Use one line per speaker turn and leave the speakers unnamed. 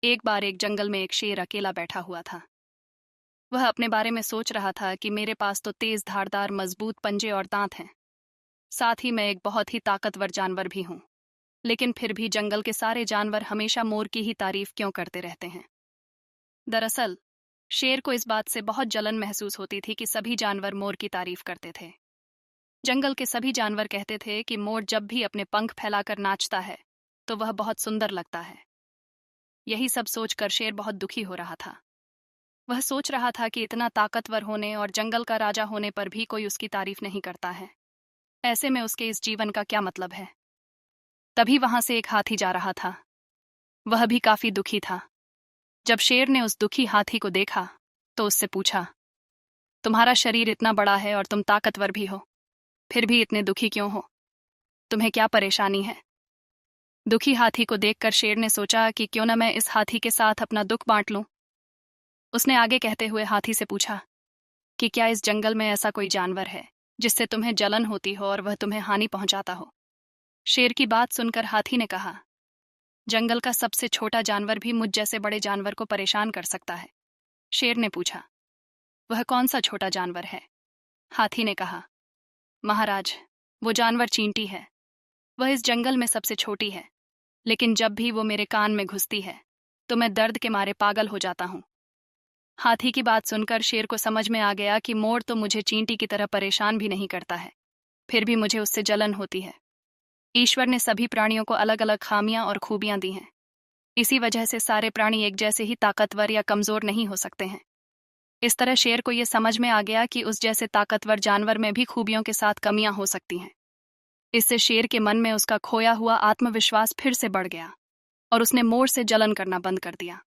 एक बार एक जंगल में एक शेर अकेला बैठा हुआ था। वह अपने बारे में सोच रहा था कि मेरे पास तो तेज धारदार मजबूत पंजे और दांत हैं, साथ ही मैं एक बहुत ही ताकतवर जानवर भी हूं। लेकिन फिर भी जंगल के सारे जानवर हमेशा मोर की ही तारीफ क्यों करते रहते हैं? दरअसल शेर को इस बात से बहुत जलन महसूस होती थी कि सभी जानवर मोर की तारीफ करते थे। जंगल के सभी जानवर कहते थे कि मोर जब भी अपने पंख फैलाकर नाचता है तो वह बहुत सुंदर लगता है। यही सब सोचकर शेर बहुत दुखी हो रहा था। वह सोच रहा था कि इतना ताकतवर होने और जंगल का राजा होने पर भी कोई उसकी तारीफ नहीं करता है। ऐसे में उसके इस जीवन का क्या मतलब है? तभी वहां से एक हाथी जा रहा था। वह भी काफी दुखी था। जब शेर ने उस दुखी हाथी को देखा तो उससे पूछा, तुम्हारा शरीर इतना बड़ा है और तुम ताकतवर भी हो, फिर भी इतने दुखी क्यों हो? तुम्हें क्या परेशानी है? दुखी हाथी को देखकर शेर ने सोचा कि क्यों न मैं इस हाथी के साथ अपना दुख बांट लूं। उसने आगे कहते हुए हाथी से पूछा कि क्या इस जंगल में ऐसा कोई जानवर है जिससे तुम्हें जलन होती हो और वह तुम्हें हानि पहुंचाता हो? शेर की बात सुनकर हाथी ने कहा, जंगल का सबसे छोटा जानवर भी मुझ जैसे बड़े जानवर को परेशान कर सकता है। शेर ने पूछा, वह कौन सा छोटा जानवर है? हाथी ने कहा, महाराज, वो जानवर चींटी है। वह इस जंगल में सबसे छोटी है, लेकिन जब भी वो मेरे कान में घुसती है तो मैं दर्द के मारे पागल हो जाता हूं। हाथी की बात सुनकर शेर को समझ में आ गया कि मोर तो मुझे चींटी की तरह परेशान भी नहीं करता है, फिर भी मुझे उससे जलन होती है। ईश्वर ने सभी प्राणियों को अलग अलग खामियां और खूबियां दी हैं। इसी वजह से सारे प्राणी एक जैसे ही ताकतवर या कमजोर नहीं हो सकते हैं। इस तरह शेर को यह समझ में आ गया कि उस जैसे ताकतवर जानवर में भी खूबियों के साथ कमियां हो सकती हैं। इससे शेर के मन में उसका खोया हुआ आत्मविश्वास फिर से बढ़ गया और उसने मोर से जलन करना बंद कर दिया।